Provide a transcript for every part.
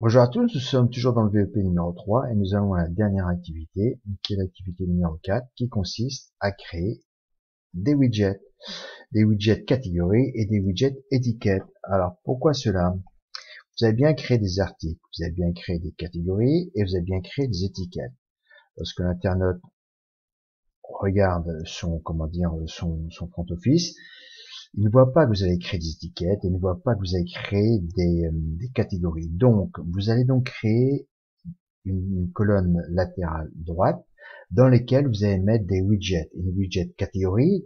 Bonjour à tous, nous sommes toujours dans le VEP numéro 3 et nous allons à la dernière activité, qui est l'activité numéro 4, qui consiste à créer des widgets catégories et des widgets étiquettes. Alors pourquoi cela? Vous avez bien créé des articles, vous avez bien créé des catégories et vous avez bien créé des étiquettes. Lorsque l'internaute regarde son front office, il ne voit pas que vous avez créé des étiquettes, il ne voit pas que vous avez créé des catégories. Donc, vous allez donc créer une colonne latérale droite dans lesquelles vous allez mettre des widgets. Une widget catégorie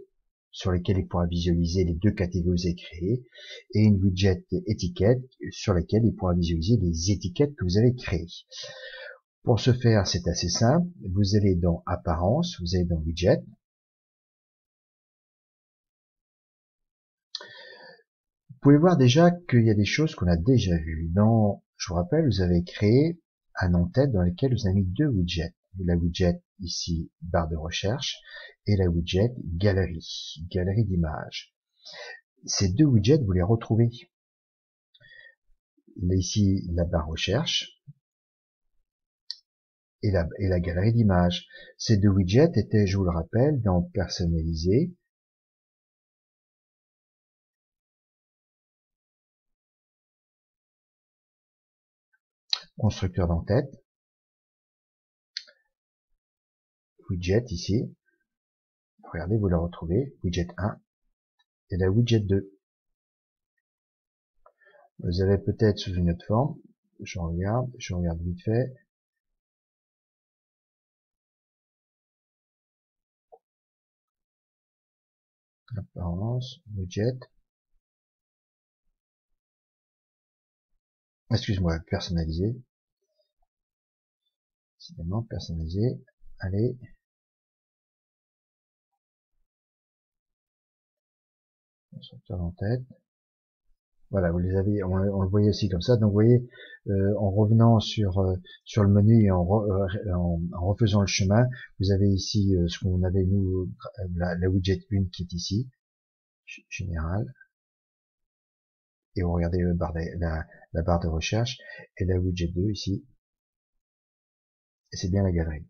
sur lesquelles il pourra visualiser les deux catégories que vous avez créées et une widget étiquette sur lesquelles il pourra visualiser les étiquettes que vous avez créées. Pour ce faire, c'est assez simple. Vous allez dans Apparence, vous allez dans Widget. Vous pouvez voir déjà qu'il y a des choses qu'on a déjà vues. Je vous rappelle, vous avez créé un en-tête dans lequel vous avez mis deux widgets. La widget ici, barre de recherche, et la widget galerie d'images. Ces deux widgets, vous les retrouvez. Là, ici, la barre recherche et la galerie d'images. Ces deux widgets étaient, je vous le rappelle, dans Personnaliser, Constructeur d'en-tête, widget ici. Regardez, vous la retrouvez, widget 1 et la widget 2. Vous avez peut-être sous une autre forme. Je regarde vite fait. Apparence, widget. Excuse-moi, personnalisé. Décidément, personnalisé. Allez. Constructeur en tête. Voilà, vous les avez, on le voyait aussi comme ça. Donc, vous voyez, en revenant sur le menu et en refaisant le chemin, vous avez ici ce qu'on avait nous, la widget 1 qui est ici, général. Et vous regardez la barre de recherche et la widget 2 ici. Et c'est bien la galerie.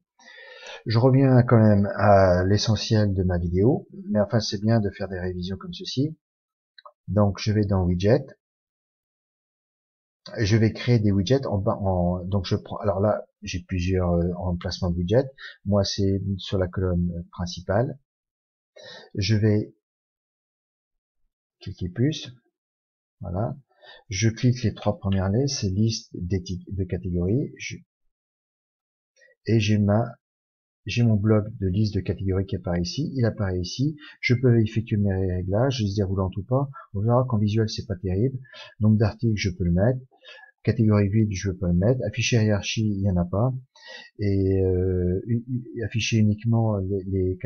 Je reviens quand même à l'essentiel de ma vidéo, mais enfin c'est bien de faire des révisions comme ceci. Donc je vais dans Widget, je vais créer des widgets donc je prends, alors là j'ai plusieurs emplacements de widgets. Moi c'est sur la colonne principale. Je vais cliquer plus, voilà. Je clique les trois premières lettres, c'est liste de catégories, et j'ai mon bloc de liste de catégories qui apparaît ici, il apparaît ici, je peux effectuer mes réglages, liste déroulante ou pas, on verra qu'en visuel c'est pas terrible, nombre d'articles je peux le mettre, catégorie vide je peux le mettre, afficher hiérarchie il n'y en a pas, et afficher uniquement les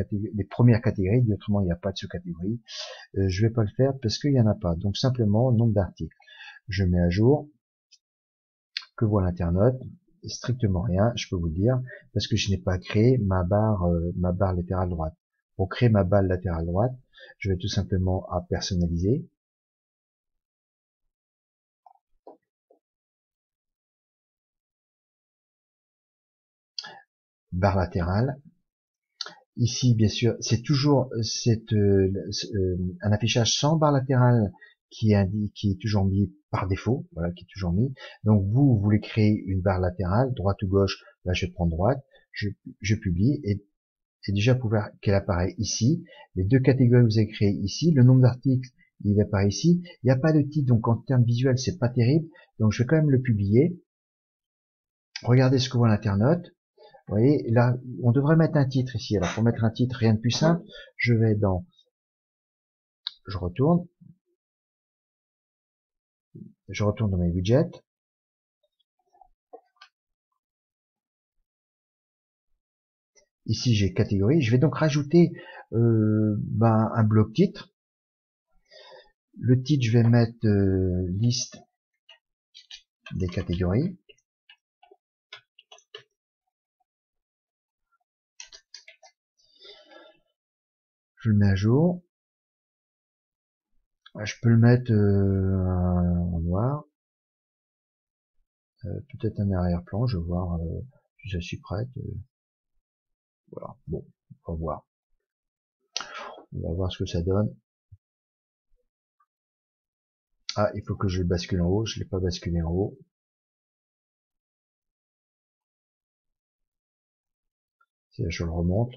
premières catégories, autrement il n'y a pas de sous-catégorie, je vais pas le faire parce qu'il n'y en a pas, donc simplement nombre d'articles, je mets à jour, que voit l'internaute, strictement rien, je peux vous le dire, parce que je n'ai pas créé ma barre latérale droite. Pour créer ma barre latérale droite, je vais tout simplement à personnaliser. Barre latérale. Ici, bien sûr, c'est toujours un affichage sans barre latérale qui est toujours mis par défaut, voilà, qui est toujours mis. Donc vous voulez créer une barre latérale, droite ou gauche, là je vais prendre droite, je publie et déjà pouvoir qu'elle apparaît ici. Les deux catégories que vous avez créées ici, le nombre d'articles, il apparaît ici. Il n'y a pas de titre, donc en termes visuels, c'est pas terrible. Donc je vais quand même le publier. Regardez ce que voit l'internaute. Vous voyez, là, on devrait mettre un titre ici. Alors pour mettre un titre, rien de plus simple. Je vais je retourne dans mes widgets. Ici, j'ai catégorie. Je vais donc rajouter un bloc titre. Le titre, je vais mettre liste des catégories. Je le mets à jour. Je peux le mettre en noir. Peut-être un arrière-plan, je vais voir si je suis prête. Voilà, bon, on va voir. On va voir ce que ça donne. Ah, il faut que je le bascule en haut, je l'ai pas basculé en haut. Si je le remonte,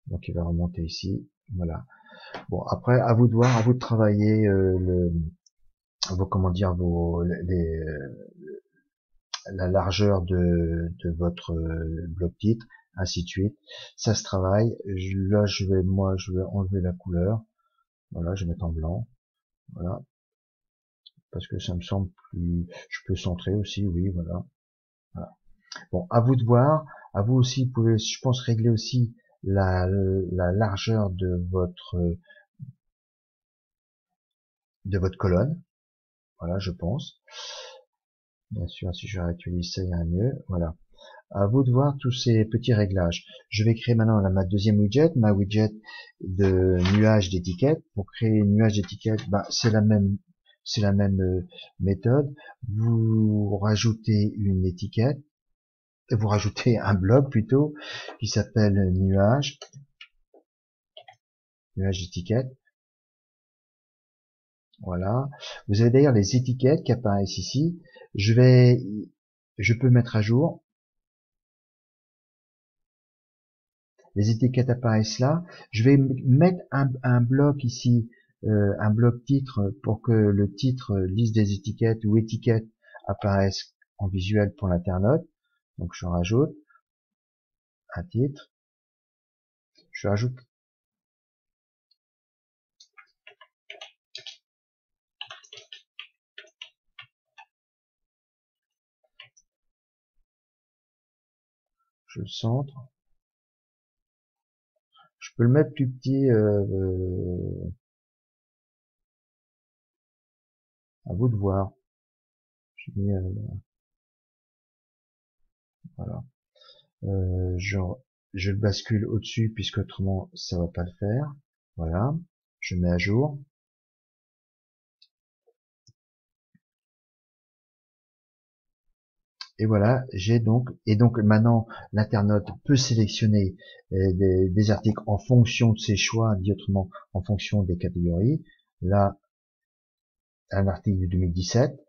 donc il va remonter ici, voilà. Bon, après, à vous de voir, à vous de travailler comment dire, la largeur de votre bloc titre, ainsi de suite. Ça se travaille. Là, je vais enlever la couleur. Voilà, je vais mettre en blanc. Voilà, parce que ça me semble plus. Je peux centrer aussi, oui, voilà. Voilà. Bon, à vous de voir. À vous aussi, vous pouvez, je pense, régler aussi la largeur de votre colonne. Voilà, je pense. Bien sûr, si je réactualise ça, il ira mieux. Voilà. À vous de voir tous ces petits réglages. Je vais créer maintenant ma deuxième widget, ma widget de nuage d'étiquettes. Pour créer une nuage d'étiquettes, bah, c'est la même méthode. Vous rajoutez une étiquette, vous rajoutez un bloc plutôt, qui s'appelle nuage d'étiquettes. Voilà. Vous avez d'ailleurs les étiquettes qui apparaissent ici. Je peux mettre à jour. Les étiquettes apparaissent là. Je vais mettre un bloc ici, un bloc titre pour que le titre liste des étiquettes ou étiquettes apparaisse en visuel pour l'internaute. Donc je rajoute un titre. Je rajoute je le centre. Je peux le mettre plus petit. À vous de voir. Je mets, voilà. Je le bascule au-dessus puisque autrement ça va pas le faire. Voilà. Je mets à jour. Et voilà, et donc maintenant l'internaute peut sélectionner des articles en fonction de ses choix, dit autrement en fonction des catégories. Là, un article de 2017.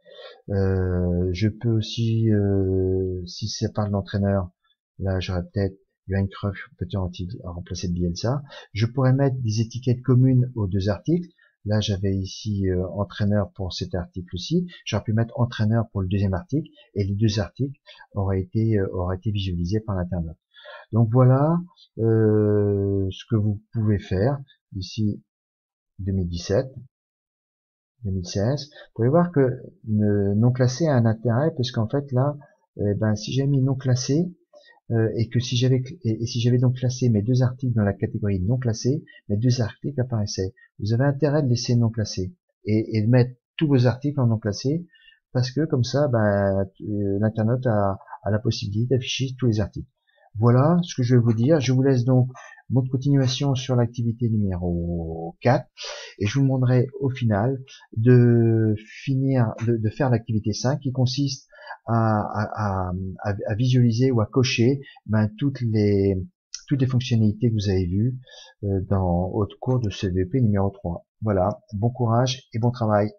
Je peux aussi, si ça parle d'entraîneur, là j'aurais peut-être Johan Cruyff, peut-être remplacer Bielsa. Je pourrais mettre des étiquettes communes aux deux articles. Là, j'avais ici entraîneur pour cet article-ci. J'aurais pu mettre entraîneur pour le deuxième article, et les deux articles auraient été visualisés par l'internaute. Donc voilà ce que vous pouvez faire ici 2017. 2016. Vous pouvez voir que non classé a un intérêt parce qu'en fait là, si j'ai mis non classé et que si j'avais donc classé mes deux articles dans la catégorie non classé, mes deux articles apparaissaient. Vous avez intérêt de laisser non classé et de mettre tous vos articles en non classé parce que comme ça, l'internaute a la possibilité d'afficher tous les articles. Voilà ce que je vais vous dire. Je vous laisse donc votre continuation sur l'activité numéro 4 et je vous demanderai au final de faire l'activité 5 qui consiste à visualiser ou à cocher toutes les fonctionnalités que vous avez vues au cours de ce CVP numéro 3. Voilà, bon courage et bon travail.